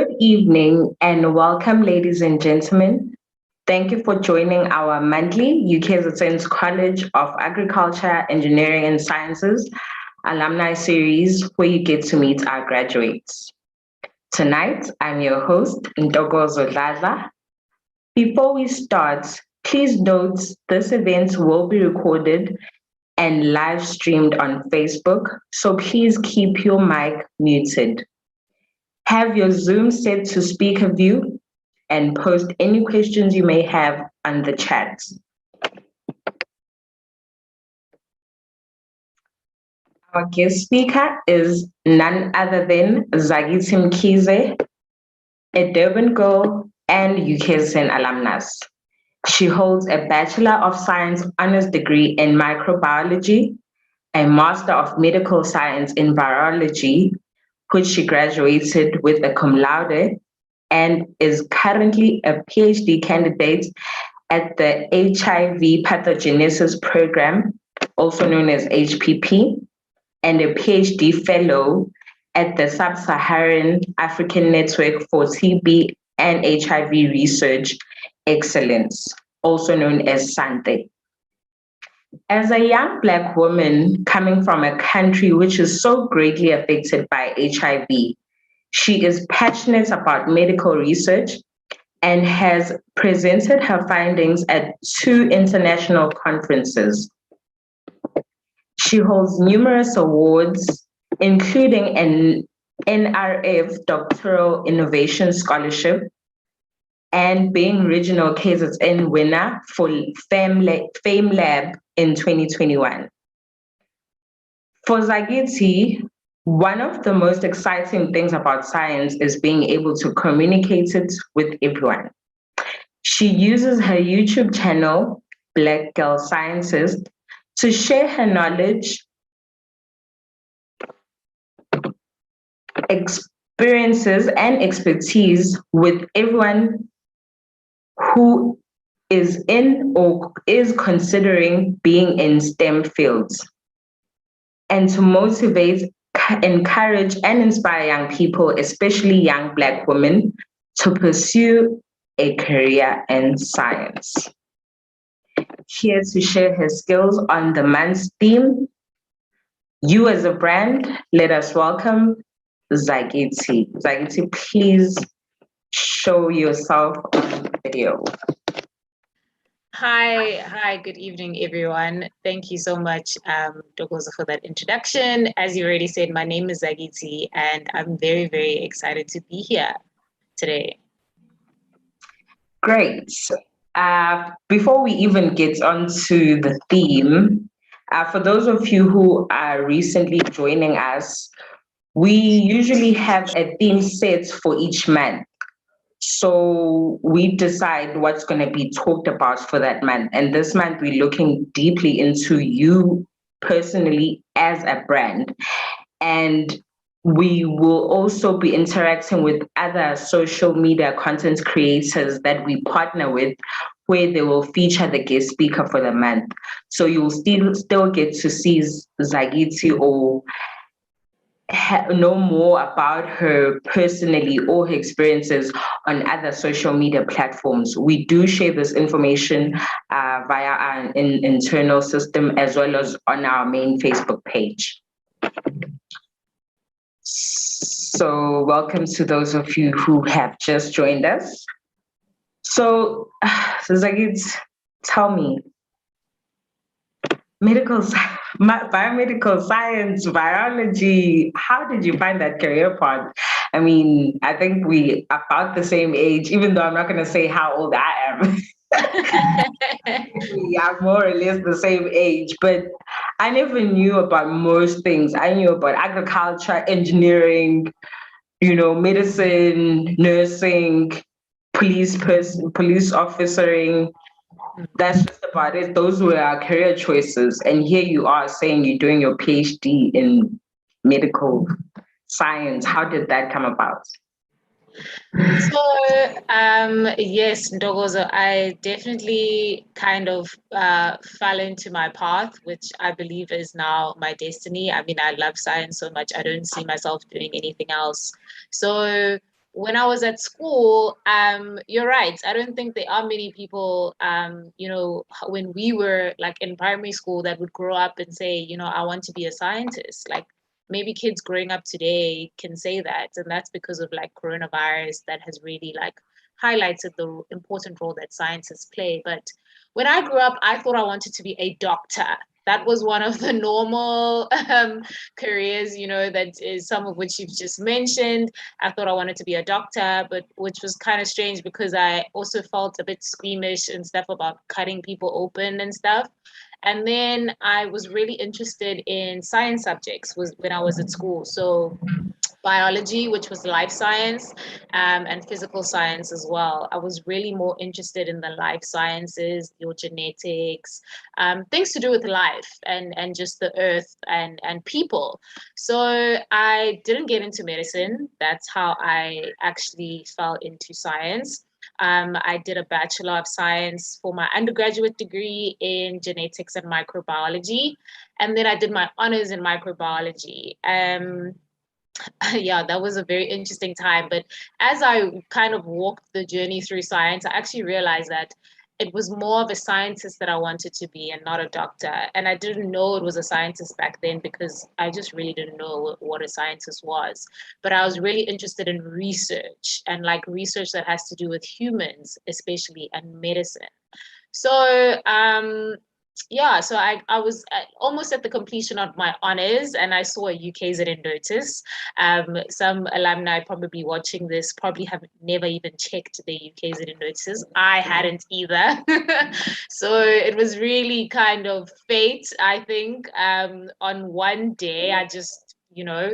Good evening and welcome, ladies and gentlemen. Thank you for joining our monthly UKZN's College of Agriculture, Engineering and Sciences alumni series where you get to meet our graduates. Tonight, I'm your host, Ntokozo. Before we start, please note this event will be recorded and live streamed on Facebook, so please keep your mic muted. Have your Zoom set to speaker view and post any questions you may have on the chat. Our guest speaker is none other than Zakithi Mkhize, a Durban girl and UKZN alumnus. She holds a Bachelor of Science Honours degree in Microbiology, a Master of Medical Science in Virology, which she graduated with a cum laude, and is currently a PhD candidate at the HIV Pathogenesis Programme, also known as HPP, and a PhD fellow at the Sub-Saharan African Network for TB and HIV Research Excellence, also known as SANTHE. As a young Black woman coming from a country which is so greatly affected by HIV, she is passionate about medical research and has presented her findings at 2 international conferences. She holds numerous awards, including an NRF Doctoral Innovation Scholarship and being Regional KZN winner for FameLab in 2021. For Zakithi, one of the most exciting things about science is being able to communicate it with everyone. She uses her YouTube channel, BlackGirlScientist, to share her knowledge, experiences, and expertise with everyone who is in or is considering being in STEM fields, and to motivate, encourage, and inspire young people, especially young Black women, to pursue a career in science. Here to share her skills on the month's theme, You as a Brand, let us welcome Zakithi. Zakithi, please show yourself on the video. Hi, good evening, everyone. Thank you so much, Dogozo, for that introduction. As you already said, my name is Zakithi, and I'm very, very excited to be here today. Great. Before we even get onto the theme, for those of you who are recently joining us, we usually have a theme set for each month. So we decide what's going to be talked about for that month. And this month, we're looking deeply into you personally as a brand. And we will also be interacting with other social media content creators that we partner with, where they will feature the guest speaker for the month. So you'll still get to see Zakithi or know more about her personally or her experiences on other social media platforms. We do share this information via our internal system as well as on our main Facebook page. So welcome to those of you who have just joined us. So Zakithi, tell me, biomedical science, virology, how did you find that career path? I mean, I think we are about the same age, even though I'm not going to say how old I am. We are more or less the same age, but I never knew about most things. I knew about agriculture, engineering, medicine, nursing, police officering. That's just about it. Those were our career choices. And here you are saying you're doing your PhD in medical science. How did that come about? So, yes, Ndogozo, I definitely kind of fell into my path, which I believe is now my destiny. I mean, I love science so much. I don't see myself doing anything else. So when I was at school, you're right. I don't think there are many people, when we were like in primary school that would grow up and say, I want to be a scientist. Like maybe kids growing up today can say that. And that's because of like coronavirus that has really like highlighted the important role that scientists play. But when I grew up, I thought I wanted to be a doctor. That was one of the normal careers, that is some of which you've just mentioned. I thought I wanted to be a doctor, but which was kind of strange because I also felt a bit squeamish and stuff about cutting people open and stuff. And then I was really interested in science subjects was when I was at school. So biology, which was life science, and physical science as well. I was really more interested in the life sciences, your genetics, things to do with life and just the earth and people. So I didn't get into medicine. That's how I actually fell into science. I did a Bachelor of Science for my undergraduate degree in genetics and microbiology. And then I did my honors in microbiology. Yeah, that was a very interesting time. But as I kind of walked the journey through science, I actually realized that it was more of a scientist that I wanted to be and not a doctor. And I didn't know it was a scientist back then because I just really didn't know what a scientist was. But I was really interested in research and like research that has to do with humans, especially, and medicine. So so I was almost at the completion of my honors and I saw a UKZN notice. Some alumni probably watching this probably have never even checked their UKZN notices. I hadn't either. So it was really kind of fate, I think. On one day, I just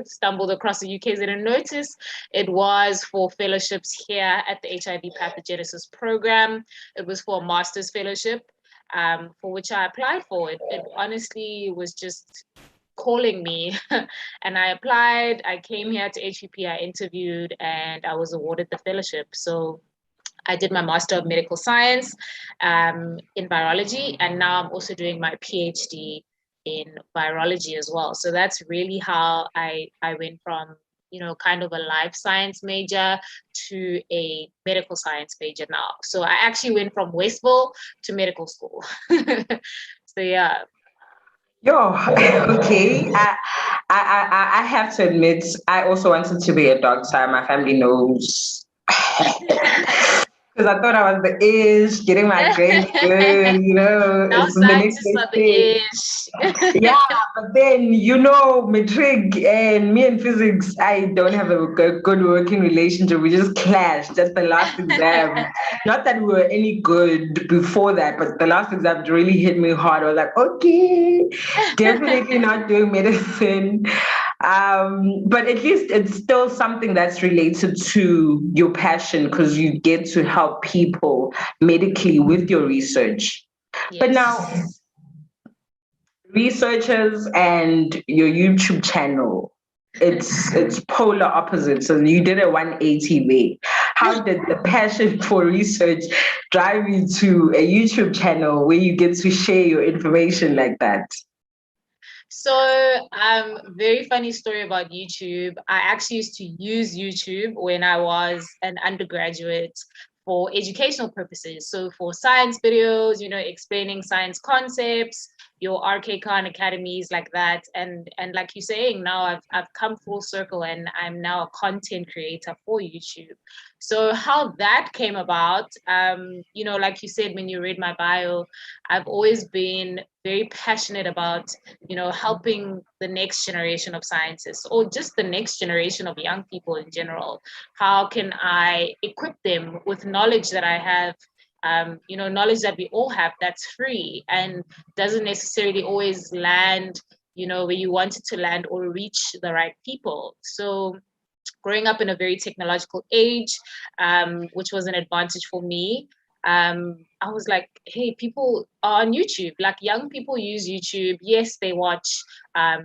stumbled across a UKZN notice. It was for fellowships here at the HIV Pathogenesis Programme. It was for a master's fellowship, for which I applied for. It honestly was just calling me. And I applied. I came here to HPP, I interviewed, and I was awarded the fellowship. So I did my Master of Medical Science in Virology, and now I'm also doing my PhD in Virology as well. So that's really how I went from kind of a life science major to a medical science major now. So I actually went from Westville to medical school. So yeah. Yo, okay. I have to admit, I also wanted to be a doctor. My family knows. Because I thought I was the ish, getting my grades good, Now it's the next scientists best are thing. the ish. Yeah, but then, matric and me and physics, I don't have a good working relationship. We just clashed. That's the last exam. Not that we were any good before that, but the last exam really hit me hard. I was like, okay, definitely not doing medicine. But at least it's still something that's related to your passion because you get to help people medically with your research. But now, Yes. researchers and your YouTube channel, it's polar opposites. So you did a 180 way. How did the passion for research drive you to a YouTube channel where you get to share your information like that? So, very funny story about YouTube. I actually used to use YouTube when I was an undergraduate for educational purposes. So for science videos, explaining science concepts, your RK Khan academies like that. And like you're saying, now I've come full circle and I'm now a content creator for YouTube. So how that came about, like you said, when you read my bio, I've always been very passionate about helping the next generation of scientists or just the next generation of young people in general. How can I equip them with knowledge that I have, knowledge that we all have that's free and doesn't necessarily always land, where you want it to land or reach the right people. So growing up in a very technological age, which was an advantage for me, I was like, hey, people are on YouTube. Like young people use YouTube. Yes, they watch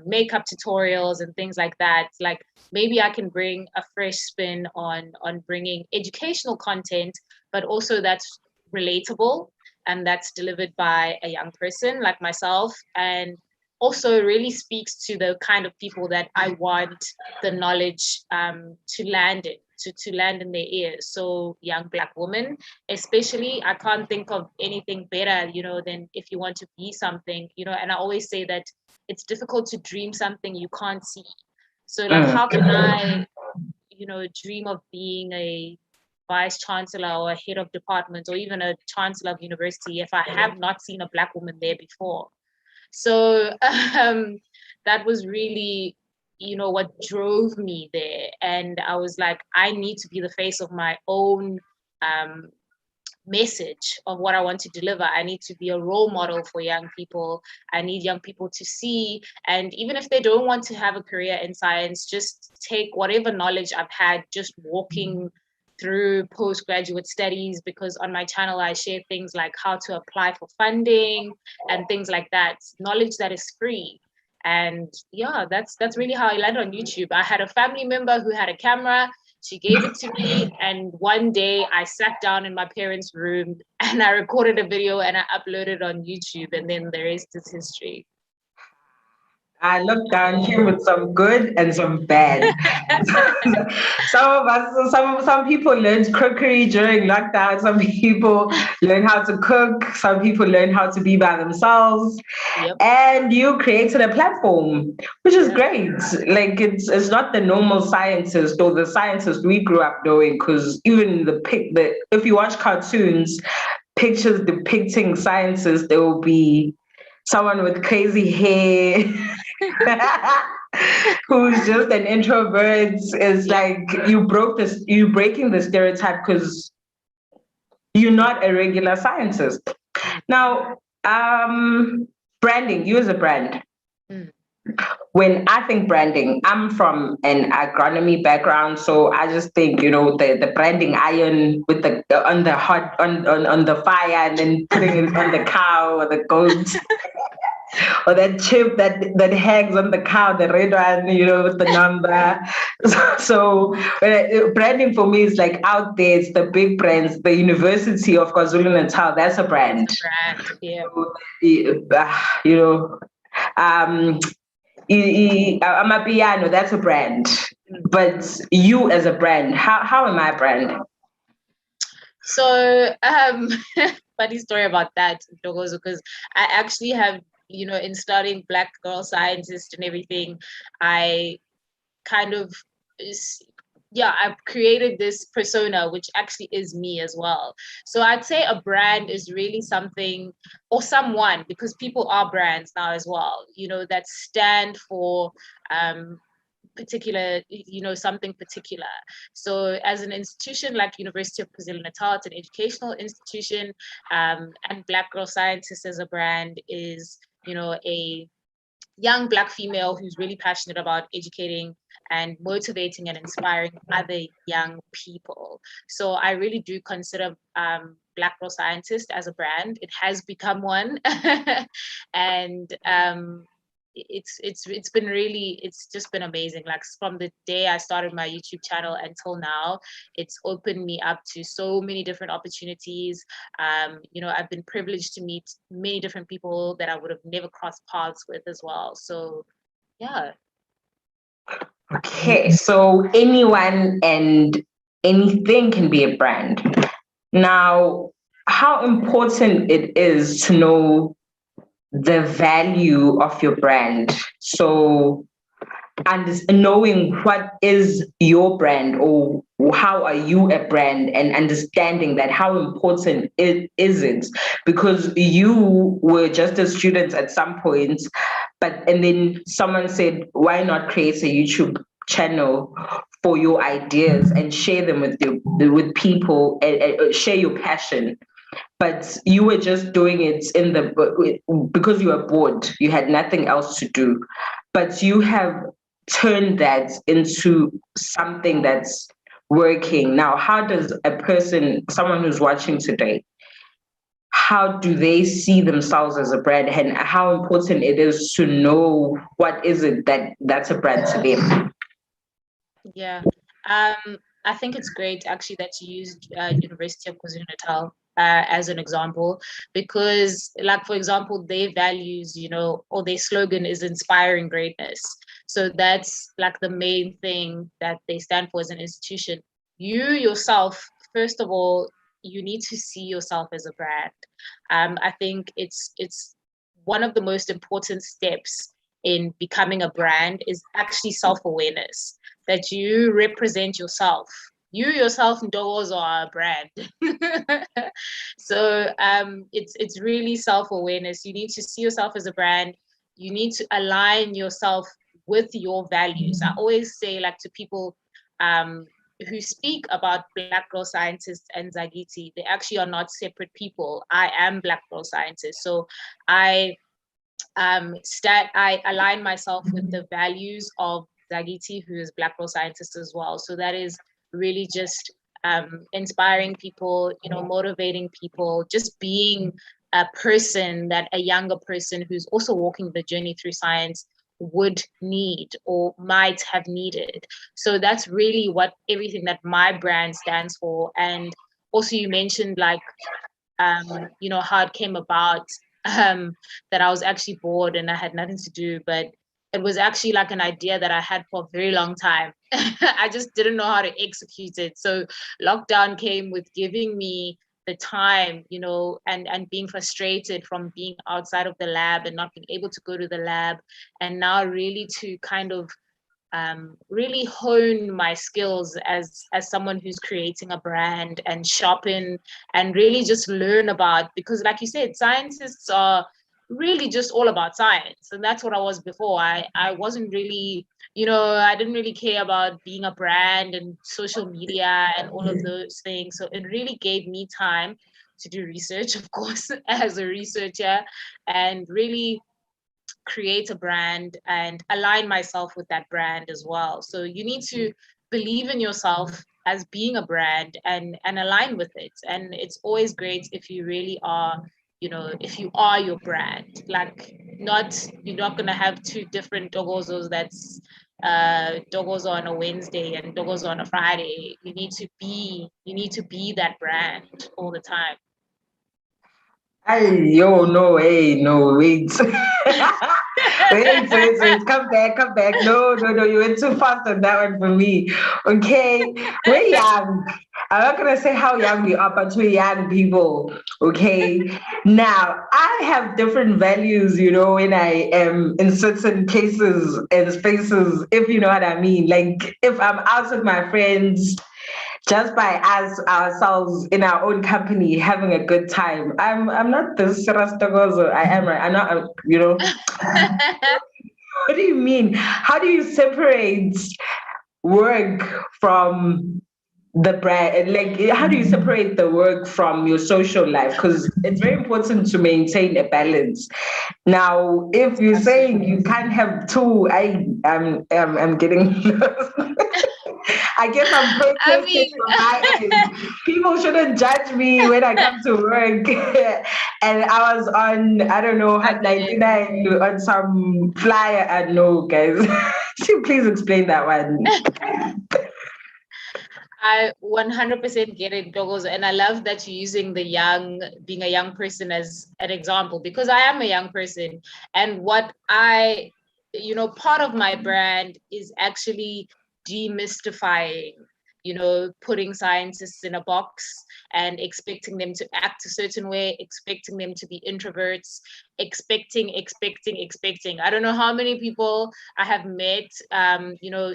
makeup tutorials and things like that. Like maybe I can bring a fresh spin on bringing educational content, but also that's relatable and that's delivered by a young person like myself. And also really speaks to the kind of people that I want the knowledge to land in. To land in their ears. So young Black women, especially, I can't think of anything better, than if you want to be something, and I always say that it's difficult to dream something you can't see. So like, how can I, dream of being a vice chancellor or a head of department or even a chancellor of university if I have not seen a Black woman there before? So that was really, what drove me there. And I was like, I need to be the face of my own message of what I want to deliver. I need to be a role model for young people. I need young people to see, and even if they don't want to have a career in science, just take whatever knowledge I've had just walking through postgraduate studies, because on my channel I share things like how to apply for funding and things like that, knowledge that is free. And yeah, that's really how I landed on YouTube. I had a family member who had a camera. She gave it to me, and one day I sat down in my parents' room and I recorded a video and I uploaded it on YouTube, and then the rest is history. I looked down here with some good and some bad. Some people learned cookery during lockdown. Some people learn how to cook. Some people learn how to be by themselves. Yep. And you created a platform, which is great. Like it's not the normal scientist or the scientist we grew up knowing. Because even if you watch cartoons, pictures depicting scientists, there will be someone with crazy hair who's just an introvert. Is like you're breaking the stereotype because you're not a regular scientist. Now, branding, you as a brand. When I think branding, I'm from an agronomy background, so I just think, the branding iron with the on the hot on the fire and then putting it on the cow or the goat. Or that chip that hangs on the cow, the red one, with the number. So branding for me is like out there. It's the big brands. The University of KwaZulu-Natal, that's a brand. Yeah. Amapiano, that's a brand. But you as a brand, how am I a brand? So funny story about that, because I actually have, in studying BlackGirlScientist and everything, I kind of I've created this persona, which actually is me as well. So I'd say a brand is really something or someone, because people are brands now as well, that stand for particular, something particular. So as an institution like University of KwaZulu-Natal, it's an educational institution, and BlackGirlScientist as a brand is, a young Black female who's really passionate about educating and motivating and inspiring other young people. So I really do consider BlackGirlScientist as a brand. It has become one. And it's just been amazing. Like from the day I started my YouTube channel until now, it's opened me up to so many different opportunities. I've been privileged to meet many different people that I would have never crossed paths with as well. So yeah. Okay, so anyone and anything can be a brand. Now, how important it is to know the value of your brand. So, and knowing what is your brand or how are you a brand, and understanding that how important it is it, because you were just a student at some point, and then someone said, why not create a YouTube channel for your ideas and share them with people, and share your passion. But you were just doing it because you were bored, you had nothing else to do. But you have turned that into something that's working. Now, how does someone who's watching today, how do they see themselves as a brand, and how important it is to know what is it that's a brand to them? Yeah. I think it's great actually that you used University of KwaZulu-Natal as an example, because like, for example, their values, or their slogan is inspiring greatness. So that's like the main thing that they stand for as an institution. You yourself, first of all, you need to see yourself as a brand. I think it's one of the most important steps in becoming a brand is actually self-awareness, that you represent yourself. You yourself, Ndogozo, are a brand. So it's really self-awareness. You need to see yourself as a brand. You need to align yourself with your values. I always say, like, to people who speak about Black Girl Scientist and Zakithi, they actually are not separate people. I am Black Girl Scientist. So I I align myself with the values of Zakithi, who is Black Girl Scientist as well. So that is really just inspiring people, motivating people, just being a person that a younger person who's also walking the journey through science would need or might have needed. So that's really what everything that my brand stands for. And also you mentioned like how it came about, that I was actually bored and I had nothing to do, but it was actually like an idea that I had for a very long time. I just didn't know how to execute it. So lockdown came with giving me the time, and being frustrated from being outside of the lab and not being able to go to the lab, and now really to kind of really hone my skills as someone who's creating a brand and shopping, and really just learn about, because like you said, scientists are really just all about science, and that's what I was before. I wasn't really, I didn't really care about being a brand and social media and all of those things. So it really gave me time to do research, of course, as a researcher, and really create a brand and align myself with that brand as well. So you need to believe in yourself as being a brand and align with it. And it's always great if you really are, if you are your brand. Like, you're not gonna have two different Dogozos that's Dogozo on a Wednesday and Dogozo on a Friday. You need to be that brand all the time. Hey, yo, no, hey, no, wait. Wait, come back. No, you went too fast on that one for me. Okay, we're young. I'm not gonna say how young we are, but we're young people. Okay, now I have different values, when I am in certain places and spaces, if you know what I mean. Like if I'm out with my friends, just by us ourselves in our own company having a good time. I'm not this Rastagozo. I am right. I'm not. What do you mean? How do you separate work from the brand? Like, how do you separate the work from your social life? Because it's very important to maintain a balance. Now, if you're saying you can't have two, I'm getting I guess I'm I protesting mean, from my end. People shouldn't judge me when I come to work. And I was on, I don't know, Hot 99 on some flyer. I know, guys. Please explain that one. I 100% get it, Doggles. And I love that you're using being a young person as an example, because I am a young person. And part of my brand is actually demystifying, putting scientists in a box and expecting them to act a certain way, expecting them to be introverts, expecting. I don't know how many people I have met,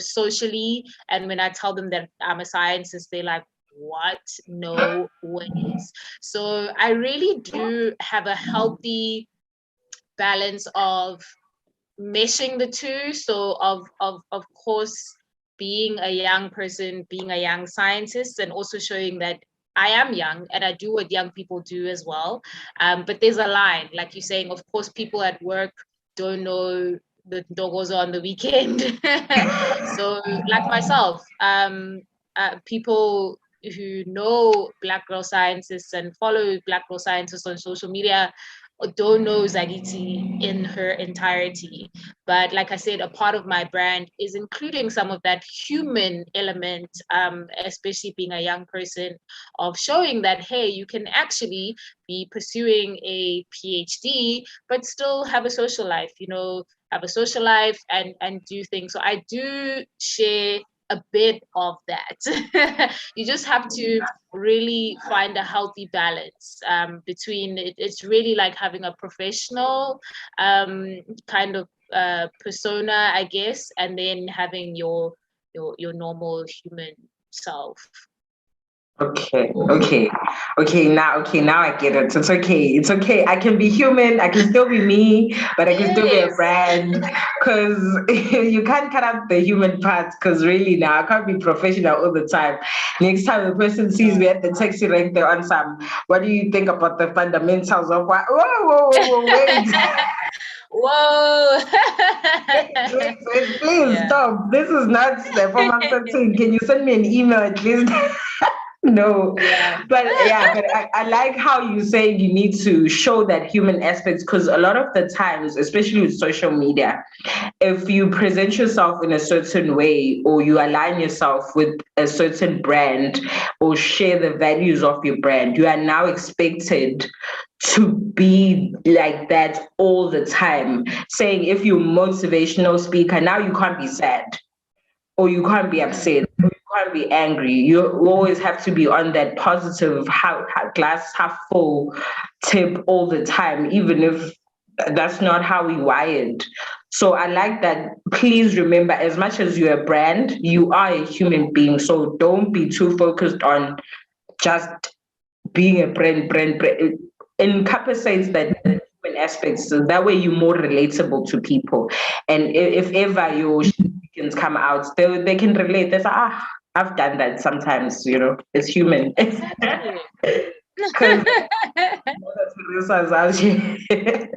socially, and when I tell them that I'm a scientist, they're like, what? No ways. So I really do have a healthy balance of meshing the two. So of course, being a young person, being a young scientist, and also showing that I am young and I do what young people do as well. But there's a line, like you're saying, of course, people at work don't know the Dogos on the weekend. So like myself, people who know Black Girl Scientists and follow Black Girl Scientists on social media don't know Zakithi in her entirety. But like I said, a part of my brand is including some of that human element, especially being a young person, of showing that, hey, you can actually be pursuing a PhD, but still have a social life, have a social life and do things. So I do share a bit of that. You just have to really find a healthy balance between it. It's really like having a professional kind of persona, I guess, and then having your normal human self. Okay. Now I get it. It's okay. I can be human. I can still be me, but I can still be a Yes. brand. Because you can't cut out the human part. Because really, now I can't be professional all the time. Next time the person sees me at the taxi rank, they're on some. What do you think about the fundamentals of what? Whoa, wait. Whoa. Wait, please stop. This is not the form of 13. Can you send me an email at least? No, Yeah. but I like how you say you need to show that human aspect, because a lot of the times, especially with social media, if you present yourself in a certain way or you align yourself with a certain brand or share the values of your brand, you are now expected to be like that all the time. Saying if you're a motivational speaker, now you can't be sad or you can't be upset, or you can't be angry. You always have to be on that positive glass half full tip all the time, even if that's not how we wired. So I like that. Please remember, as much as you're a brand, you are a human being. So don't be too focused on just being a brand. It encompasses that human aspects. So that way you're more relatable to people. And if ever your shenanigans come out, they can relate. They say, I've done that sometimes, it's human. Exactly. Because Teresa's out here.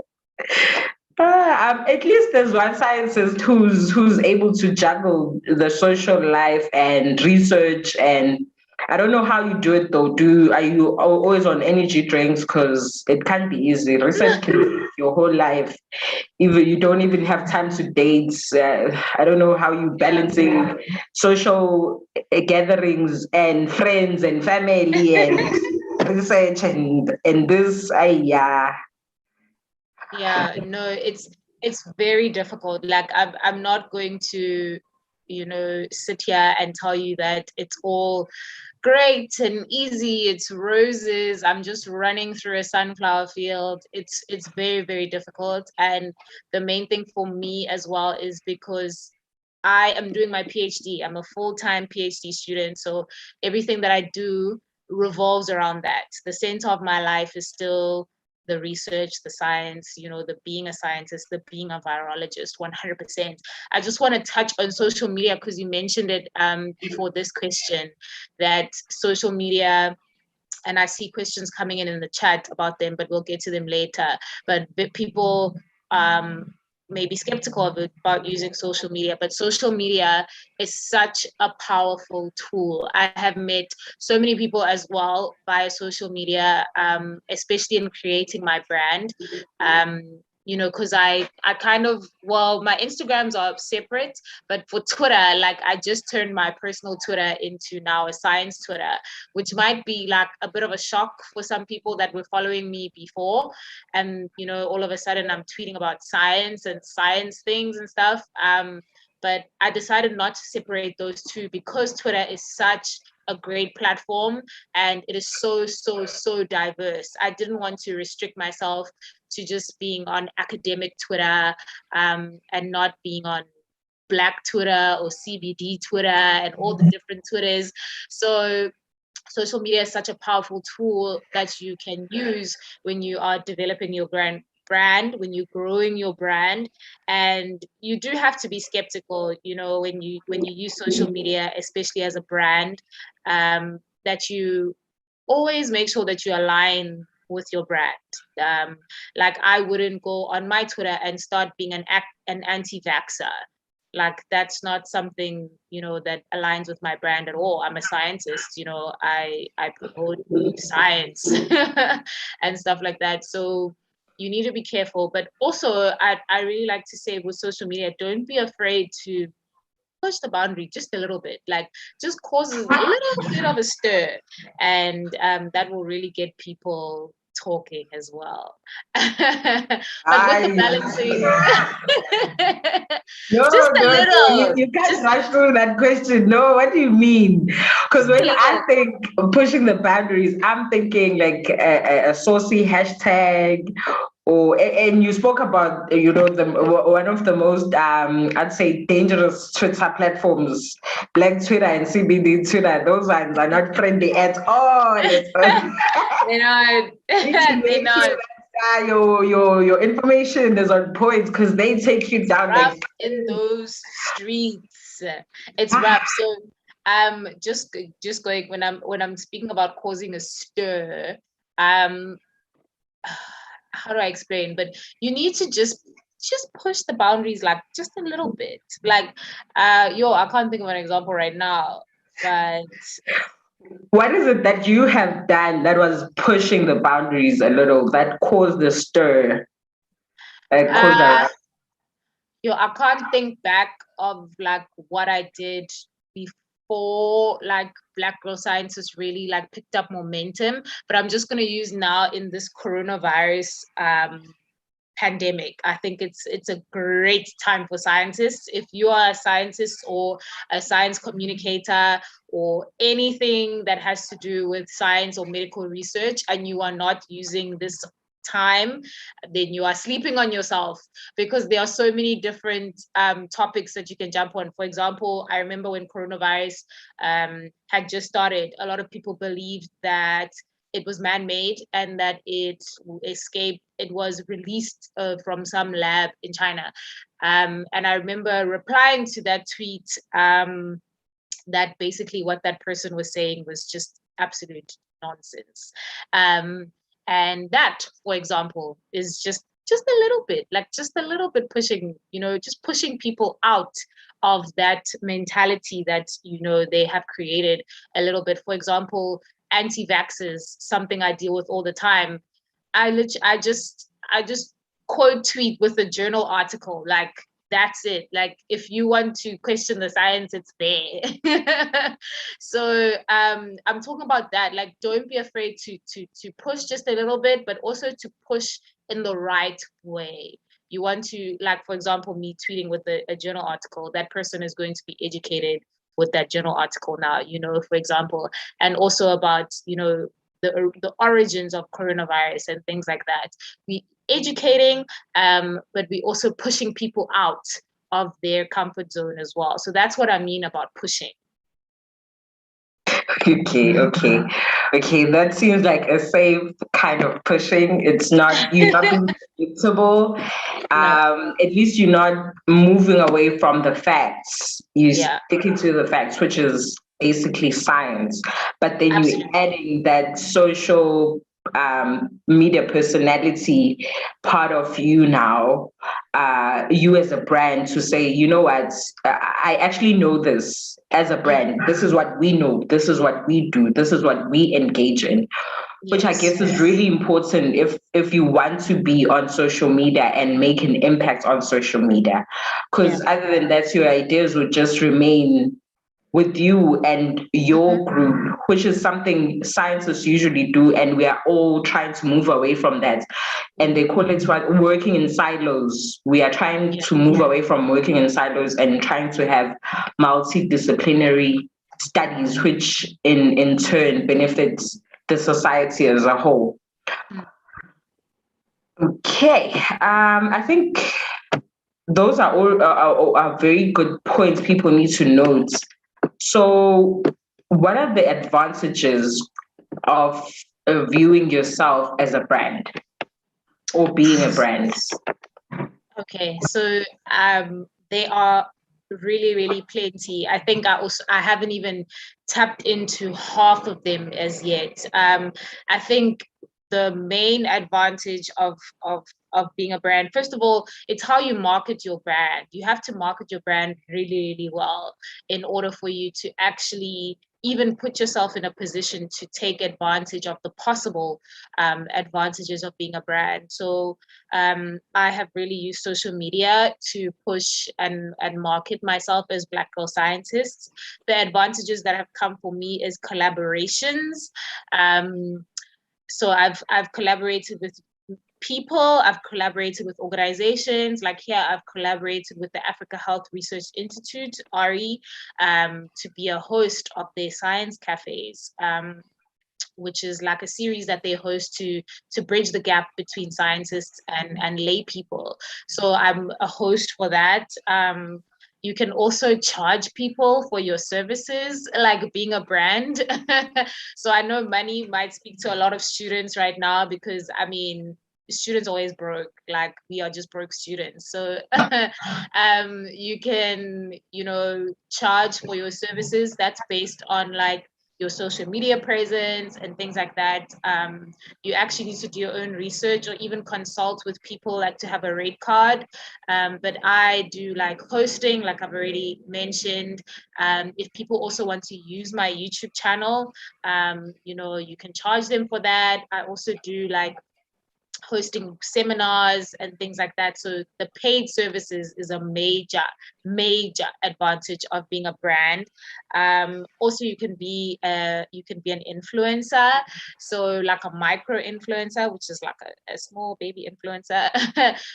At least there's one scientist who's able to juggle the social life and research, and I don't know how you do it though. Are you always on energy drinks? Because it can't be easy. Research can take your whole life. Even you don't even have time to date. I don't know how you balancing social gatherings and friends and family and research and this. Yeah. Yeah, no, it's very difficult. Like I'm not going to, sit here and tell you that it's all great and easy, it's roses, I'm just running through a sunflower field. It's very, very difficult. And the main thing for me as well is because I am doing my PhD. I'm a full-time PhD student, so everything that I do revolves around that. The center of my life is still the research, the science, the being a scientist, the being a virologist, 100%. I just want to touch on social media because you mentioned it before this question, that social media, and I see questions coming in the chat about them, but we'll get to them later. But people may be skeptical about using social media, but social media is such a powerful tool. I have met so many people as well via social media, especially in creating my brand. Because I kind of, well, my Instagrams are separate, but for Twitter, like I just turned my personal Twitter into now a science Twitter, which might be like a bit of a shock for some people that were following me before. And, all of a sudden I'm tweeting about science and science things and stuff. But I decided not to separate those two because Twitter is such a great platform and it is so diverse. I didn't want to restrict myself to just being on academic Twitter and not being on Black Twitter or CBD Twitter and all the different Twitters. So social media is such a powerful tool that you can use when you are developing your brand, when you're growing your brand. And you do have to be skeptical, when you use social media, especially as a brand, that you always make sure that you align with your brand. Like I wouldn't go on my Twitter and start being an anti-vaxxer. Like that's not something that aligns with my brand at all. I'm a scientist. I promote science and stuff like that. So you need to be careful. But also, I really like to say with social media, don't be afraid to push the boundary just a little bit, like just causes a little bit of a stir, and that will really get people talking as well. But with the balancing, No, just a no, no, little, you can't just rush through that question. No, what do you mean? Because just a when I little. think of pushing the boundaries, I'm thinking like a saucy hashtag, or and you spoke about one of the most I'd say dangerous Twitter platforms, Black Twitter and CBD Twitter. Those ones are not friendly at all. They're not. You need to They're make sure not. that your information is on point, because they take you down Rough like in those streets. It's rough. So just going, when I'm speaking about causing a stir, um how do I explain? But you need to just push the boundaries, like just a little bit. Like I can't think of an example right now, but what is it that you have done that was pushing the boundaries a little, that caused the stir, that caused a uh rush? I can't think back of like what I did before like BlackGirlScientist really like picked up momentum, but I'm just going to use now in this coronavirus pandemic. I think it's a great time for scientists. If you are a scientist or a science communicator or anything that has to do with science or medical research, and you are not using this time, then you are sleeping on yourself, because there are so many different topics that you can jump on. For example, I remember when coronavirus had just started, a lot of people believed that it was man-made and that it was released from some lab in China. And I remember replying to that tweet that basically what that person was saying was just absolute nonsense. And that, for example, is just a little bit, like just a little bit pushing, just pushing people out of that mentality that, they have created a little bit. For example, anti-vaxxers, something I deal with all the time. I just quote tweet with a journal article, like that's it. Like if you want to question the science, it's there. So I'm talking about that. Like don't be afraid to push just a little bit, but also to push in the right way. You want to, like, for example, me tweeting with a journal article, that person is going to be educated with that journal article now, for example, and also about, the origins of coronavirus and things like that. We educating, but we also pushing people out of their comfort zone as well. So that's what I mean about pushing. Okay. That seems like a safe kind of pushing. It's not, you're not being predictable. No. At least you're not moving away from the facts. You're Yeah. sticking to the facts, which is basically science. But then you're Absolutely. adding that social media personality part of you now, you as a brand, to say, you know what, I actually know this as a brand. This is what we know. This is what we do. This is what we engage in. Which I Yes. guess is really important if you want to be on social media and make an impact on social media. Because other than that, your ideas would just remain with you and your group, which is something scientists usually do, and we are all trying to move away from that. And they call it working in silos. We are trying to move away from working in silos and trying to have multidisciplinary studies, which in turn benefits the society as a whole. Okay, I think those are all are very good points people need to note. So, what are the advantages of viewing yourself as a brand or being a brand? Okay, so they are really, really plenty. I think I haven't even tapped into half of them as yet. I think the main advantage of being a brand, first of all, it's how you market your brand. You have to market your brand really, really well in order for you to actually even put yourself in a position to take advantage of the possible advantages of being a brand. So I have really used social media to push and market myself as Black Girl Scientist. The advantages that have come for me is collaborations. So I've collaborated with people, I've collaborated with organizations. Like here, I've collaborated with the Africa Health Research Institute, RE, to be a host of their science cafes, which is like a series that they host to bridge the gap between scientists and lay people. So I'm a host for that. You can also charge people for your services, like being a brand. So I know money might speak to a lot of students right now, because I mean, students always broke, like we are just broke students. So you can, charge for your services. That's based on like your social media presence and things like that. You actually need to do your own research or even consult with people, like to have a rate card. But I do like hosting, like I've already mentioned. If people also want to use my YouTube channel, you can charge them for that. I also do like hosting seminars and things like that. So the paid services is a major advantage of being a brand. Also, you can be an influencer. So like a micro influencer, which is like a small baby influencer,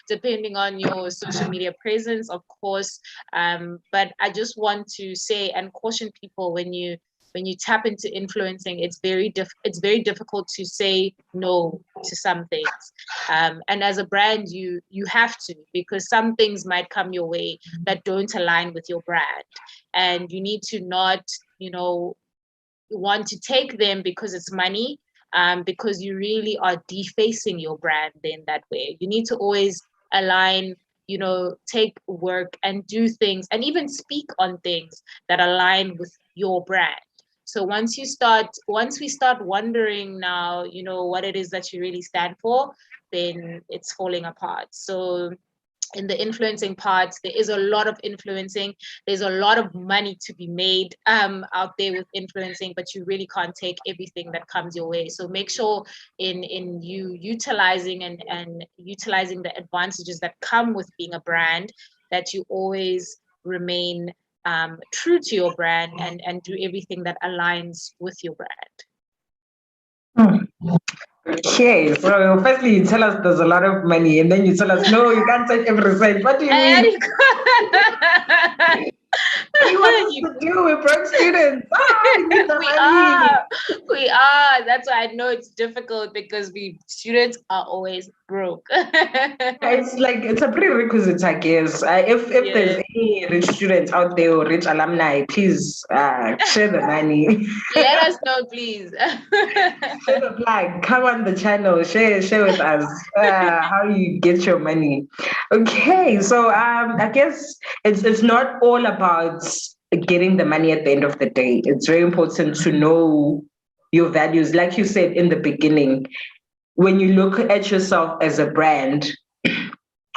depending on your social media presence, of course. But I just want to say and caution people, when you tap into influencing, it's very difficult to say no to some things. And as a brand, you have to, because some things might come your way that don't align with your brand. And you need to not, want to take them because it's money, because you really are defacing your brand in that way. You need to always align, take work and do things and even speak on things that align with your brand. So once we start wondering now, what it is that you really stand for, then it's falling apart. So in the influencing part, there is a lot of influencing. There's a lot of money to be made out there with influencing, but you really can't take everything that comes your way. So make sure in you utilizing and utilizing the advantages that come with being a brand, that you always remain true to your brand and do everything that aligns with your brand. Okay, so firstly you tell us there's a lot of money, and then you tell us no, you can't take every cent. What do you mean? What do you want us to do? We're broke students. We need the money. We are. That's why I know it's difficult, because we students are always broke. It's a prerequisite, I guess. If there's any rich students out there or rich alumni, please share the money. Let us know, please. Share the flag. Come on the channel. Share with us how you get your money. Okay, so I guess it's not all about getting the money at the end of the day. It's very important to know your values. Like you said in the beginning, when you look at yourself as a brand,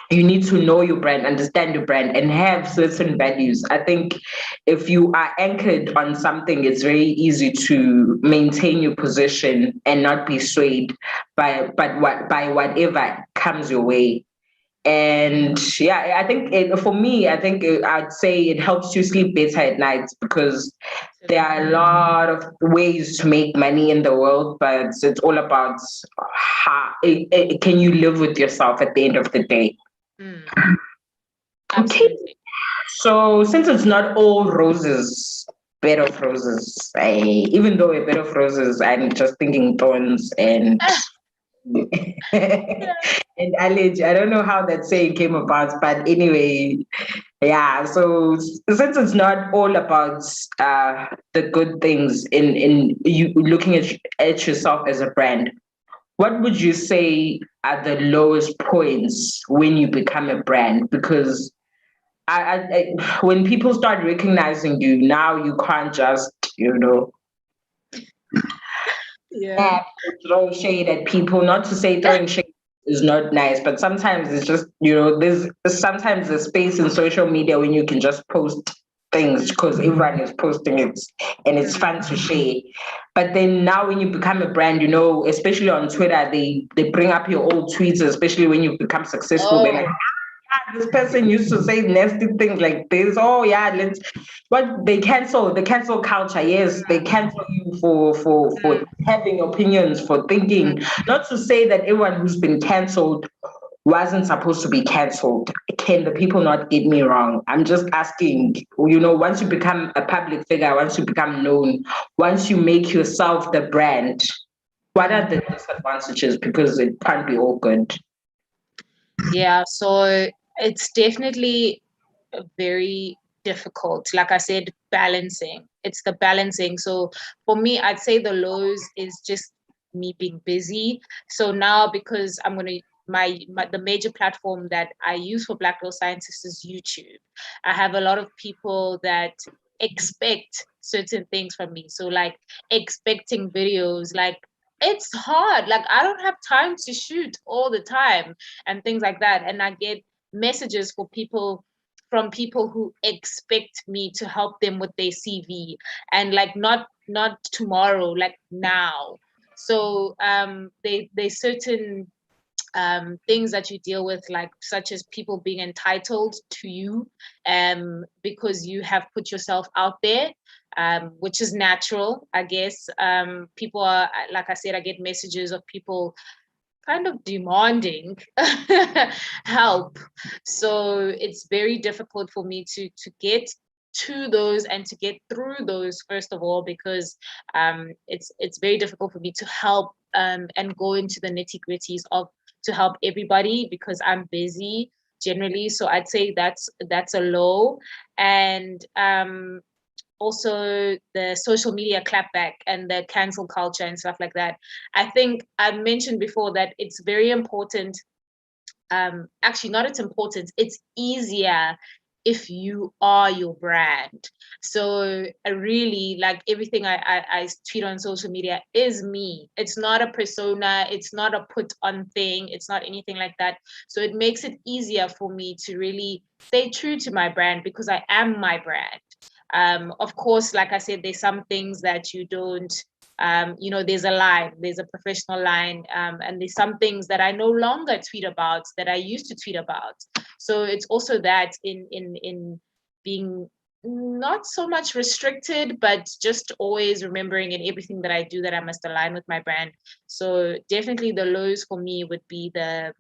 you need to know your brand, understand your brand, and have certain values. I think if you are anchored on something, it's very easy to maintain your position and not be swayed by whatever comes your way. And yeah, I think for me, I'd say it helps you sleep better at night, because there are a lot of ways to make money in the world, but it's all about how can you live with yourself at the end of the day. Okay, so since it's not all roses, bed of roses, even though a bed of roses, I'm just thinking thorns and and allergy. I don't know how that saying came about, but anyway, yeah. So since it's not all about the good things in you looking at yourself as a brand, what would you say are the lowest points when you become a brand? Because when people start recognizing you, now you can't just, throw shade at people. Not to say throwing shade is not nice, but sometimes it's just, there's sometimes a space in social media when you can just post things because everyone is posting it and it's fun to share. But then now when you become a brand, you know, especially on Twitter, they bring up your old tweets, especially when you become successful. They're like, this person used to say nasty things like this. Oh yeah, they cancel the cancel culture. Yes, they cancel you for having opinions, for thinking. Not to say that everyone who's been cancelled wasn't supposed to be cancelled. Can the people not get me wrong? I'm just asking, you know, once you become a public figure, once you become known, once you make yourself the brand, what are the disadvantages? Because it can't be all good. Yeah, so it's definitely very difficult. Like I said, balancing. It's the balancing. So for me, I'd say the lows is just me being busy. So now because I'm going to the major platform that I use for BlackGirlScientist is YouTube. I have a lot of people that expect certain things from me. So like expecting videos, like it's hard. Like I don't have time to shoot all the time and things like that. And I get messages from people who expect me to help them with their CV and like not tomorrow, like now. So there's certain things that you deal with, like such as people being entitled to you because you have put yourself out there, which is natural, I guess. People are, like I said, I get messages of people kind of demanding help. So it's very difficult for me to get to those and to get through those, first of all, because it's very difficult for me to help and go into the nitty-gritties of to help everybody because I'm busy generally. So I'd say that's a low. And also the social media clapback and the cancel culture and stuff like that. I think I mentioned before that it's very important. Actually, not it's important, it's easier if you are your brand. So I really like everything I tweet on social media is me. It's not a persona, it's not a put on thing, it's not anything like that. So it makes it easier for me to really stay true to my brand because I am my brand. Of course, like I said, there's some things that you don't, there's a line, there's a professional line, and there's some things that I no longer tweet about that I used to tweet about. So it's also that in being not so much restricted, but just always remembering in everything that I do that I must align with my brand. So definitely the lows for me would be the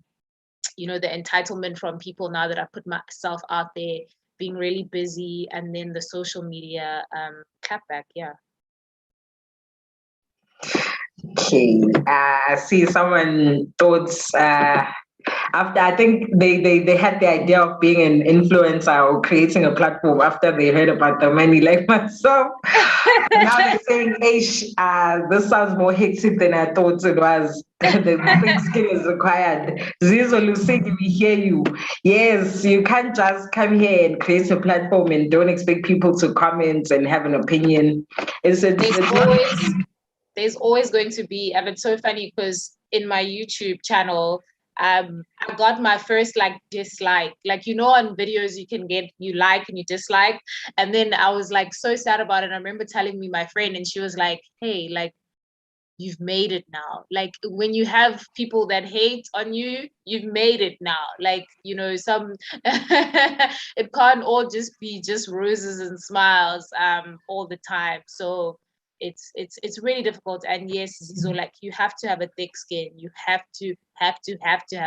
entitlement from people now that I put myself out there, being really busy, and then the social media clapback. Yeah. Okay. I see someone thoughts after I think they had the idea of being an influencer or creating a platform after they heard about the money, like myself. Now they're saying, this sounds more hectic than I thought it was. The thick skin is required. Zizo Lusigi, we hear you. Yes, you can't just come here and create a platform and don't expect people to comment and have an opinion. There's always going to be, and it's so funny because in my YouTube channel, I got my first like dislike. Like, on videos you like and you dislike. And then I was like so sad about it. I remember telling me my friend, and she was like, hey, like, you've made it now. Like when you have people that hate on you, you've made it now. Like, some it can't all just be just roses and smiles all the time. So it's really difficult. And yes, so like you have to have a thick skin. You have to have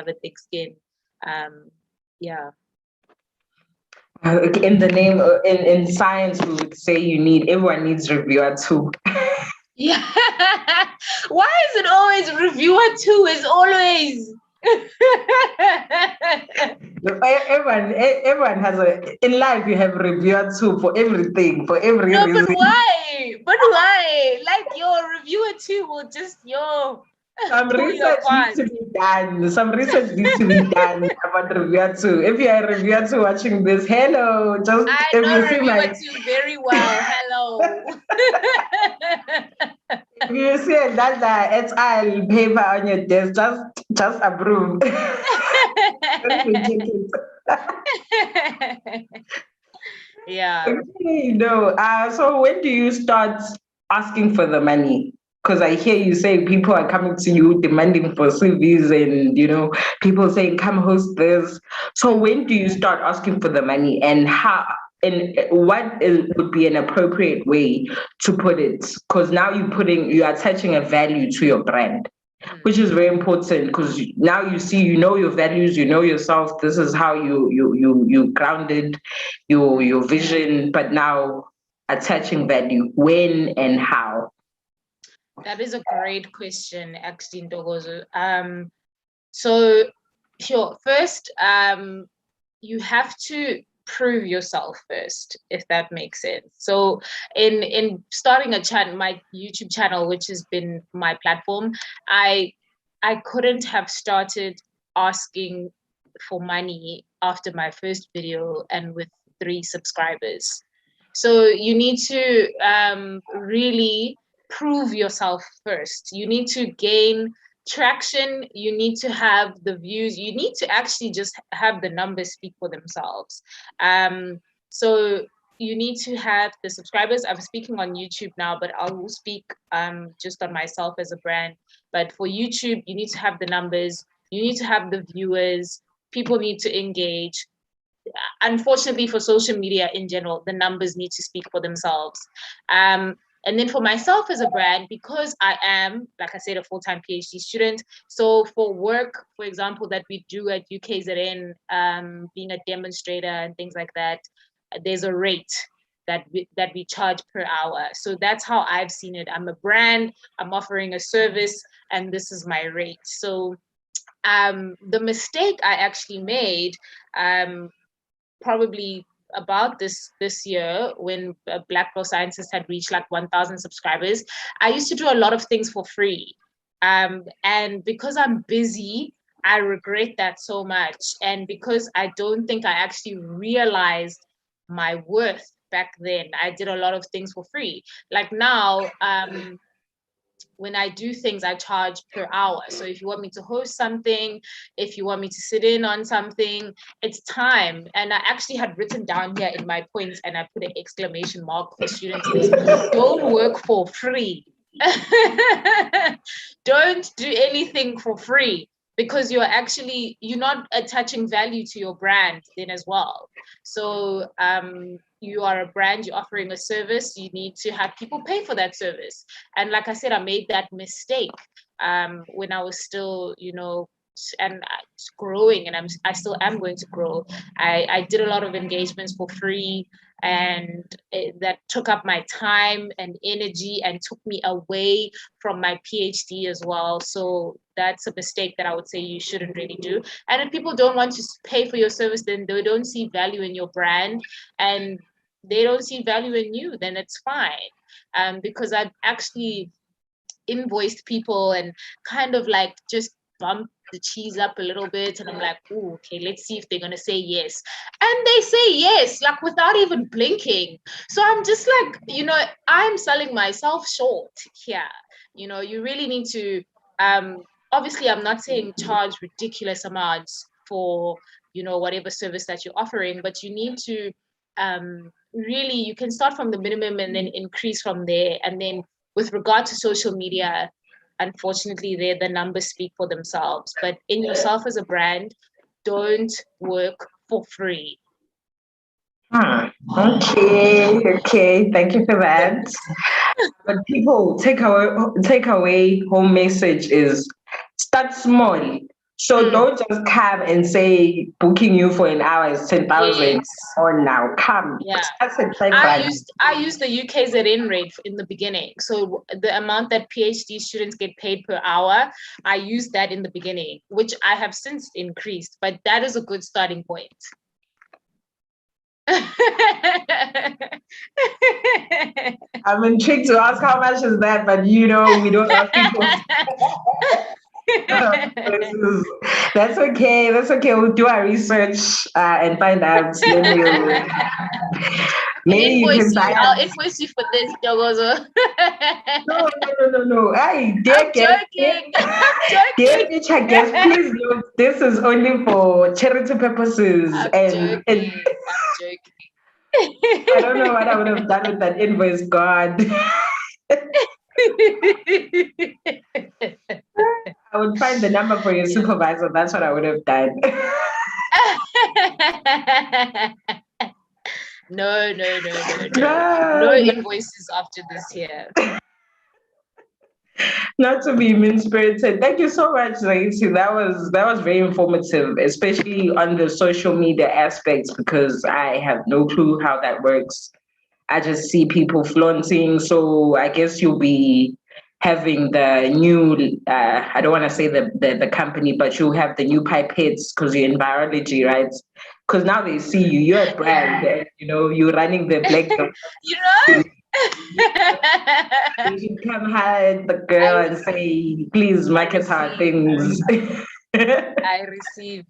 a thick skin. Yeah. In the name in science, we would say everyone needs reviewer too. Yeah. Why is it always reviewer too? Is always everyone has in life you have reviewer too for everything, for every reason. But why? Like your reviewer too will just some research needs to be done. Some research needs to be done about reviewer too. If you are a reviewer too watching this, hello. I know reviewer too very well. Hello. If you see that it's all paper on your desk, just approve. Yeah. Okay, no. So when do you start asking for the money? Because I hear you say people are coming to you demanding for CVs and, people saying, come host this. So when do you start asking for the money, and how, and would be an appropriate way to put it? Because now you're attaching a value to your brand, which is very important, because now you know your values, you know yourself. This is how you grounded your vision, but now attaching value, when and how. That is a great question, actually, Ntokozo. So sure, first, you have to prove yourself first, if that makes sense. So in starting my YouTube channel, which has been my platform, I couldn't have started asking for money after my first video and with 3 subscribers. So you need to really prove yourself first. You need to gain traction. You need to have the views. You need to actually just have the numbers speak for themselves. So you need to have the subscribers. I'm speaking on YouTube now, but I will speak just on myself as a brand. But for YouTube, you need to have the numbers. You need to have the viewers. People need to engage. Unfortunately, for social media in general, the numbers need to speak for themselves. And then for myself as a brand, because I am, like I said, a full-time PhD student, so for work, for example, that we do at UKZN, being a demonstrator and things like that, there's a rate that we charge per hour. So that's how I've seen it. I'm a brand, I'm offering a service, and this is my rate. So the mistake I actually made, probably about this year, when BlackGirlScientist had reached like 1,000 subscribers, I used to do a lot of things for free. And because I'm busy, I regret that so much. And because I don't think I actually realized my worth back then, I did a lot of things for free. Like now, when I do things, I charge per hour. So if you want me to host something, if you want me to sit in on something, it's time. And I actually had written down here in my points, and I put an exclamation mark for students, don't work for free. Don't do anything for free, because you're not attaching value to your brand then as well. So you are a brand, you're offering a service, you need to have people pay for that service. And like I said, I made that mistake when I was still, and growing, and I still am going to grow. I did a lot of engagements for free, and that took up my time and energy and took me away from my PhD as well. So that's a mistake that I would say you shouldn't really do. And if people don't want to pay for your service, then they don't see value in your brand, and they don't see value in you, then it's fine. Because I've actually invoiced people and kind of like just bumped the cheese up a little bit, and I'm like, oh, okay, let's see if they're gonna say yes. And they say yes, like without even blinking. So I'm just like, I'm selling myself short here. You really need to, obviously I'm not saying charge ridiculous amounts for whatever service that you're offering, but you need to really, you can start from the minimum and then increase from there. And then with regard to social media, unfortunately, the numbers speak for themselves. But in yourself as a brand, don't work for free. Okay. Thank you for that. But people take away home message is start small. So don't just come and say booking you for an hour is 10,000 Yes. or now. Come. Yeah. I I used the UKZN rate in the beginning. So the amount that PhD students get paid per hour, I used that in the beginning, which I have since increased, but that is a good starting point. I'm intrigued to ask how much is that, but we don't ask people. That's okay. We'll do our research and find out. Maybe you can buy. I'll invoice you for this, Jogozo. No. Hey, I'm joking. Dear future guests, please note this is only for charity purposes. I'm joking. I don't know what I would have done with that invoice, God. I would find the number for your supervisor. That's what I would have done. No invoices after this here. Not to be mean-spirited. Thank you so much, Zakithi. That was very informative, especially on the social media aspects, because I have no clue how that works. I just see people flaunting. So I guess you'll be having the new, I don't want to say the company, but you'll have the new pipettes because you're in virology, right? Because now they see you, you're a brand, and, you're running the Black Girl. You can come hide the girl and say, please market our things. I receive.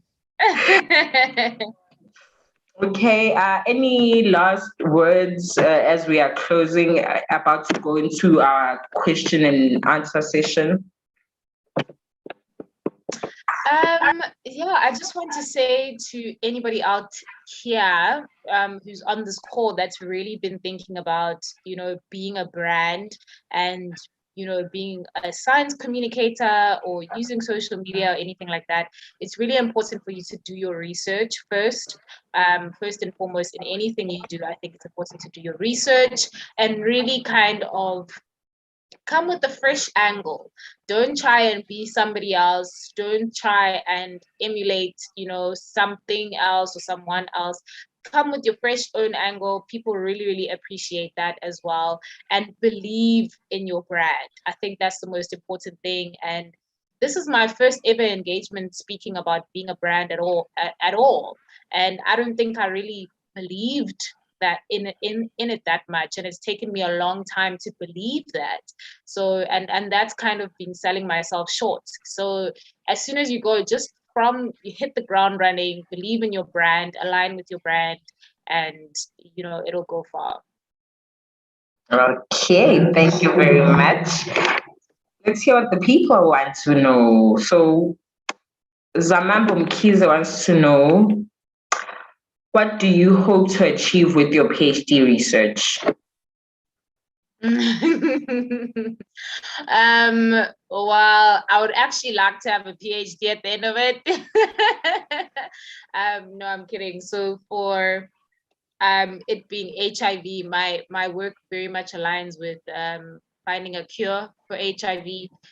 Okay, any last words as we are closing, about to go into our question and answer session? Yeah, I just want to say to anybody out here who's on this call that's really been thinking about, being a brand and, being a science communicator or using social media or anything like that, it's really important for you to do your research first. First and foremost, in anything you do, I think it's important to do your research and really kind of come with a fresh angle. Don't try and be somebody else. Don't try and emulate, something else or someone else. Come with your fresh own angle. People really, really appreciate that as well. And believe in your brand. I think that's the most important thing. And this is my first ever engagement speaking about being a brand at all. And I don't think I really believed that in it that much, and it's taken me a long time to believe that. So and that's kind of been selling myself short. So as soon as you go, you hit the ground running, believe in your brand, align with your brand, and it'll go far. Okay, thank you very much. Let's hear what the people want to know. So Zakithi Mkhize wants to know, what do you hope to achieve with your PhD research? Well, I would actually like to have a PhD at the end of it. No, I'm kidding. So for it being HIV, my work very much aligns with finding a cure for HIV.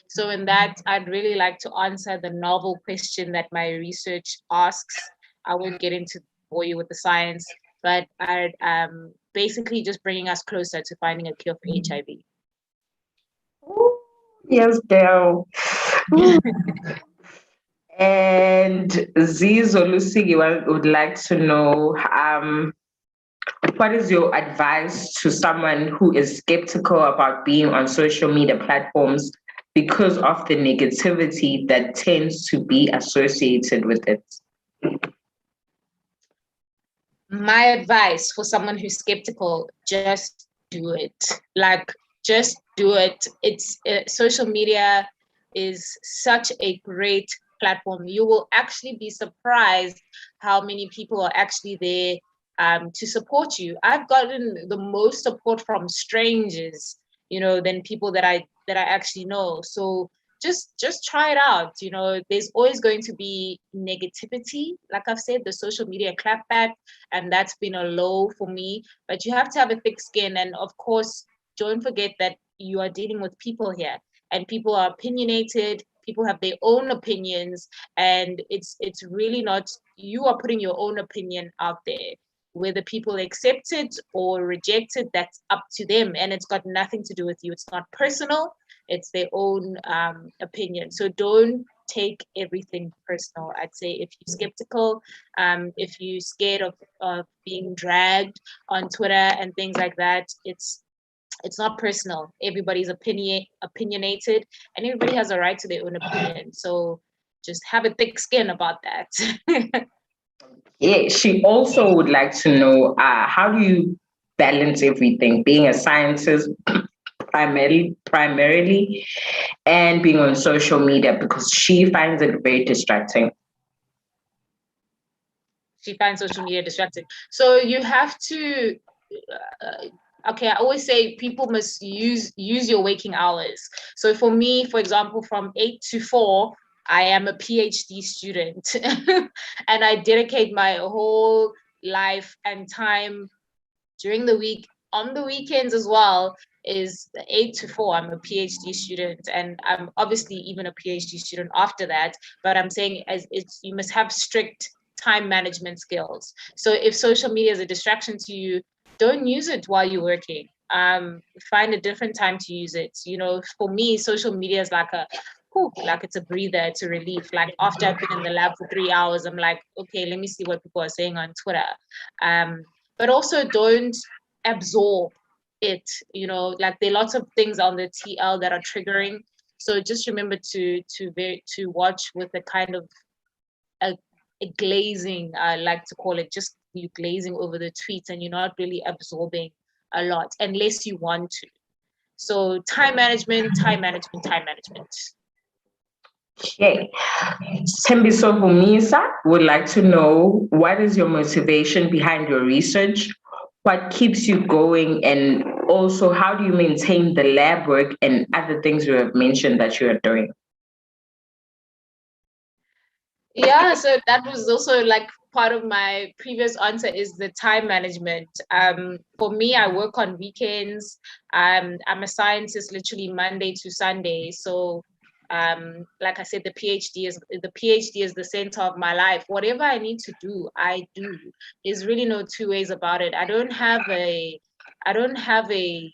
So in that, I'd really like to answer the novel question that my research asks. I won't get into bore you with the science, but I'd basically just bringing us closer to finding a cure for HIV. Yes, girl. And Zizo Lusigi would like to know, what is your advice to someone who is skeptical about being on social media platforms because of the negativity that tends to be associated with it? My advice for someone who's skeptical, just do it. Just do it. It's social media is such a great platform. You will actually be surprised how many people are actually there to support you. I've gotten the most support from strangers, than people that I actually know. So just try it out. There's always going to be negativity. Like I've said, the social media clapback, and that's been a low for me. But you have to have a thick skin, and of course, don't forget that you are dealing with people here, and people are opinionated. People have their own opinions, and it's really not, you are putting your own opinion out there. Whether people accept it or reject it, that's up to them, and it's got nothing to do with you. It's not personal. It's their own opinion. So don't take everything personal. I'd say if you're skeptical, if you're scared of being dragged on Twitter and things like that, it's not personal. Everybody's opinionated, and everybody has a right to their own opinion. So just have a thick skin about that. Yeah, she also would like to know, how do you balance everything, being a scientist primarily and being on social media, because she finds it very distracting. She finds social media distracting. So you have to, okay, I always say people must use your waking hours. So for me, for example, from 8 to 4, I am a PhD student and I dedicate my whole life and time during the week, on the weekends as well, is 8 to 4. I'm a PhD student, and I'm obviously even a PhD student after that. But I'm saying you must have strict time management skills. So if social media is a distraction to you, don't use it while you're working. Find a different time to use it. For me, social media is like it's a breather, it's a relief. Like after I've been in the lab for 3 hours, I'm like, okay, let me see what people are saying on Twitter. But also don't absorb it. Like there are lots of things on the TL that are triggering. So just remember to watch with a kind of a glazing, I like to call it, just you glazing over the tweets and you're not really absorbing a lot unless you want to. So time management. Okay. Tembiso Vumisa would like to know, what is your motivation behind your research? What keeps you going? And also, how do you maintain the lab work and other things you have mentioned that you are doing? Yeah, so that was also like part of my previous answer, is the time management. For me, I work on weekends. I'm a scientist literally Monday to Sunday. So like I said, the PhD is the center of my life. Whatever I need to do, I do. There's really no two ways about it. I don't have a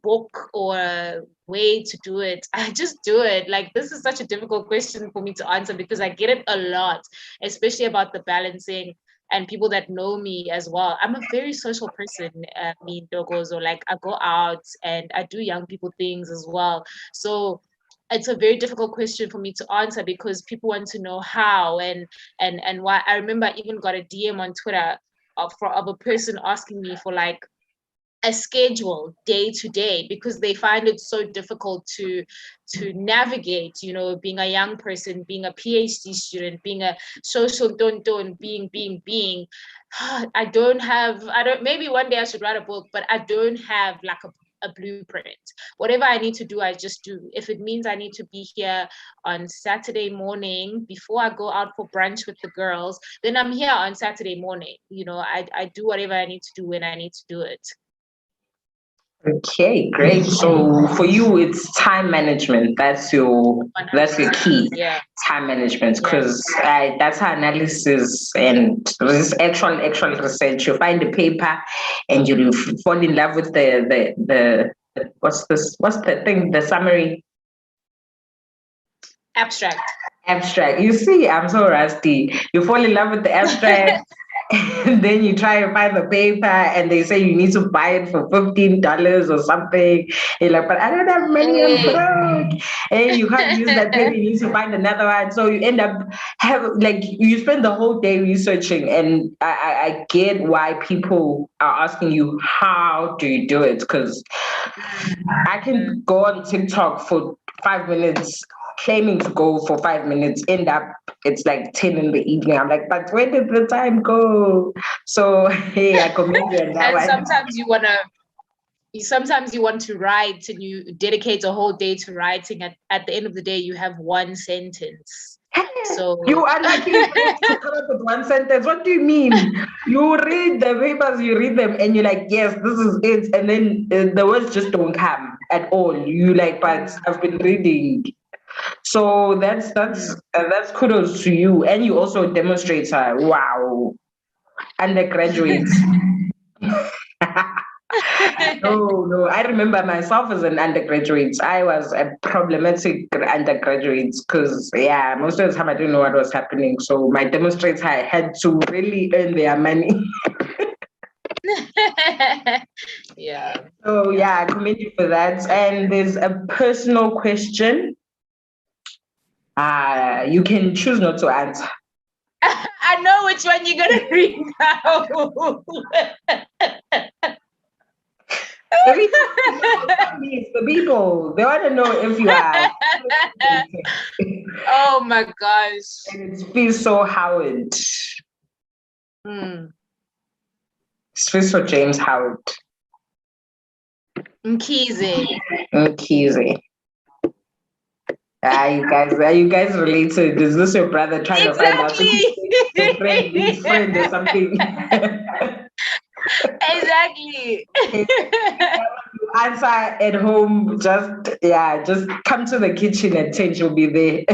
book or a way to do it. I just do it. Like, this is such a difficult question for me to answer because I get it a lot, especially about the balancing, and people that know me as well. I'm a very social person, me Dogozo. Like, I go out and I do young people things as well. So it's a very difficult question for me to answer because people want to know how and why. I remember I even got a DM on Twitter of a person asking me for like a schedule day to day because they find it so difficult to navigate, being a young person, being a PhD student, being a social don, being I don't maybe one day I should write a book, but I don't have like a blueprint. Whatever I need to do, I just do. If it means I need to be here on Saturday morning before I go out for brunch with the girls, then I'm here on Saturday morning. I do whatever I need to do when I need to do it. Okay, great. So for you, it's time management. That's your key. Yeah. Time management, because that's how analysis and this actual research. You find the paper, and you fall in love with the what's the thing? The summary. Abstract. You see, I'm so rusty. You fall in love with the abstract. And then you try to find the paper and they say you need to buy it for $15 or something. You're like, but I don't have money, I'm broke. And you can't use that paper, you need to find another one. So you end up you spend the whole day researching. And I get why people are asking you, how do you do it? Because I can go on TikTok for 5 minutes, claiming to go for 5 minutes, end up it's like 10 in the evening. I'm like, but where did the time go? So hey, I commend you on that one. Sometimes you want to write and you dedicate a whole day to writing. At the end of the day, you have one sentence. So you are lucky to come up with one sentence. What do you mean? You read the papers, you read them, and you're like, yes, this is it. And then the words just don't come at all. You like, but I've been reading. So that's kudos to you, and you also demonstrate wow, undergraduates. No, I remember myself as an undergraduate. I was a problematic undergraduate because most of the time I didn't know what was happening. So my demonstrators had to really earn their money. Yeah. So I commend you for that. And there's a personal question. You can choose not to answer. I know which one you're gonna read now. The people, they want to know if you are. Oh my gosh. And it feels so Howard. Swiss or James Howard? Mkhize. Mkhize. Are you guys related? Is this your brother trying to find out his friend or something? Exactly. You answer at home, just come to the kitchen and Tench will be there.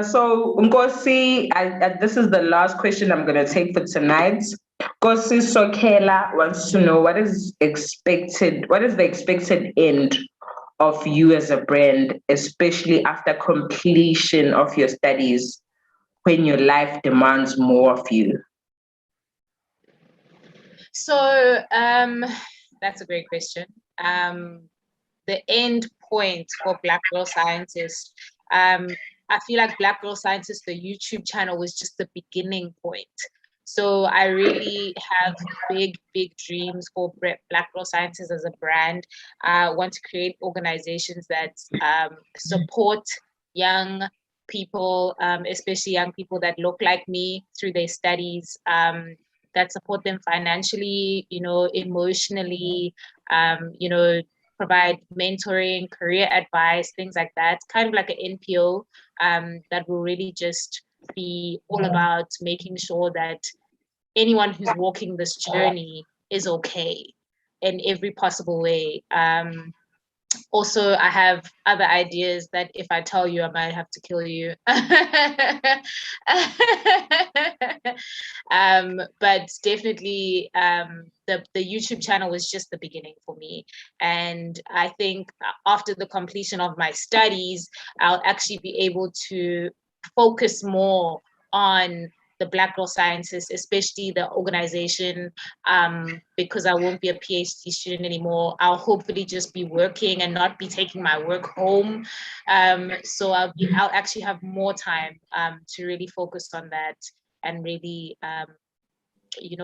So Nkosi, this is the last question I'm going to take for tonight. Nkosi Sokela wants to know what is the expected end of you as a brand, especially after completion of your studies, when your life demands more of you? So that's a great question. The end point for BlackGirlScientist, I feel like BlackGirlScientist, the YouTube channel, was just the beginning point. So I really have big dreams for BlackGirlScientist as a brand. I want to create organizations that support young people, especially young people that look like me through their studies, that support them financially, emotionally, provide mentoring, career advice, things like that, kind of like an NPO that will really just be all about making sure that anyone who's walking this journey is okay in every possible way. Also, I have other ideas that if I tell you, I might have to kill you. But definitely, the YouTube channel was just the beginning for me. And I think after the completion of my studies, I'll actually be able to focus more on the BlackGirlScientist, especially the organization, because I won't be a PhD student anymore. I'll hopefully just be working and not be taking my work home. So I'll actually have more time to really focus on that and really,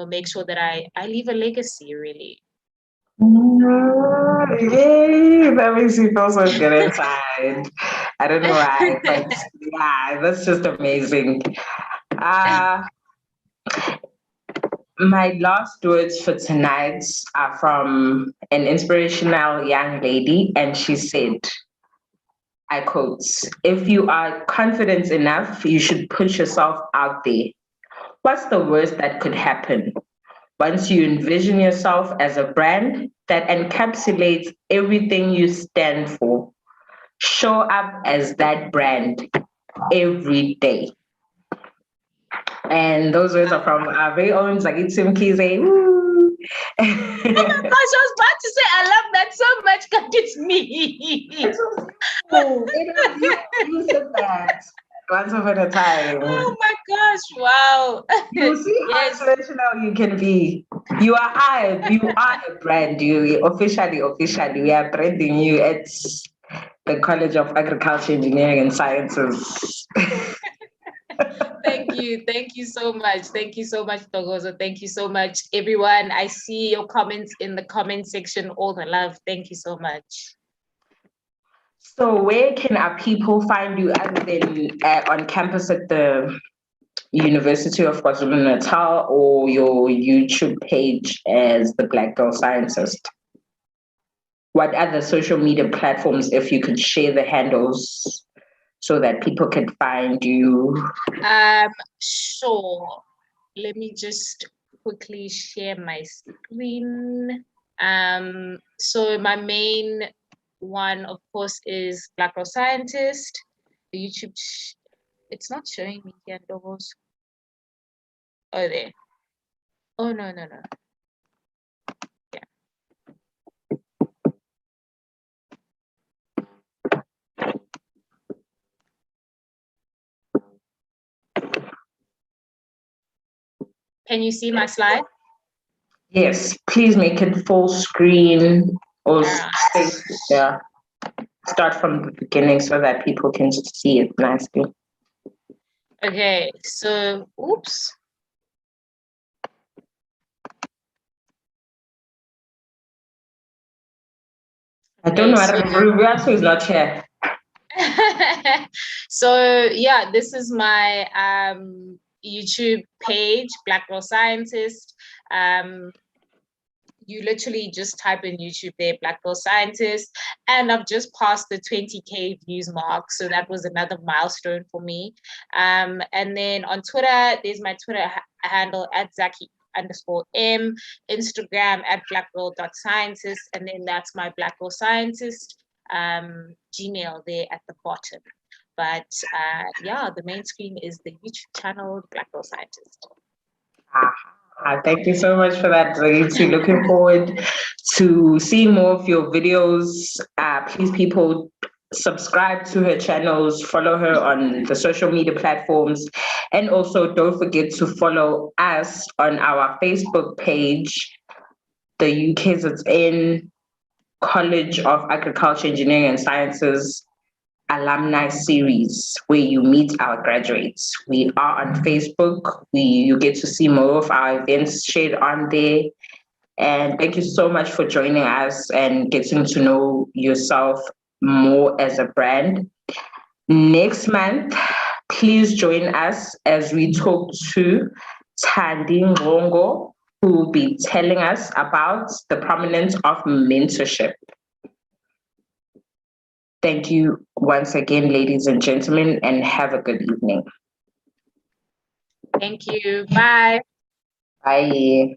make sure that I leave a legacy, really. Yay, that makes me feel so good inside. I don't know why, but yeah, that's just amazing. My last words for tonight are from an inspirational young lady, and she said, I quote, "If you are confident enough, you should put yourself out there. What's the worst that could happen? Once you envision yourself as a brand that encapsulates everything you stand for, show up as that brand every day." And those words are from our very own Zakithi Mkhize. Woo! Oh my gosh, I was about to say I love that so much because it's me. You said that once upon a time. Oh my gosh, wow. You see how inspirational you can be. You are a brand. You officially, we are branding you at the College of Agriculture, Engineering and Sciences. Thank you so much. Thank you so much, Togozo. Thank you so much, everyone. I see your comments in the comment section. All the love. Thank you so much. So where can our people find you other than on campus at the University of KwaZulu-Natal or your YouTube page as the BlackGirlScientist? What other social media platforms, if you could share the handles so that people can find you? Sure. Let me just quickly share my screen. So my main one, of course, is BlackGirlScientist. The YouTube, it's not showing me here, Logos. Oh, there. Oh, no. Yeah. Can you see my slide? Yes, please make it full screen or start from the beginning so that people can see it nicely. Okay, so, oops. I don't know. Rubiaso is not here. So yeah, this is my YouTube page, BlackGirlScientist. You literally just type in YouTube there, BlackGirlScientist, and I've just passed the 20K views mark. So that was another milestone for me. And then on Twitter, there's my Twitter handle at Zaki_M, Instagram at blackgirl.scientist, and then that's my BlackGirlScientist Gmail there at the bottom. But yeah, the main screen is the YouTube channel, BlackGirlScientist. Thank you so much for that, Zakithi. Looking forward to seeing more of your videos. Please, people, subscribe to her channels, follow her on the social media platforms, and also don't forget to follow us on our Facebook page, the UKZN College of Agriculture, Engineering and Sciences alumni series, where you meet our graduates. We are on Facebook. You get to see more of our events shared on there. And thank you so much for joining us and getting to know yourself more as a brand. Next month, please join us as we talk to Thandi Ngongo, who will be telling us about the prominence of mentorship. Thank you once again, ladies and gentlemen, and have a good evening. Thank you. Bye. Bye.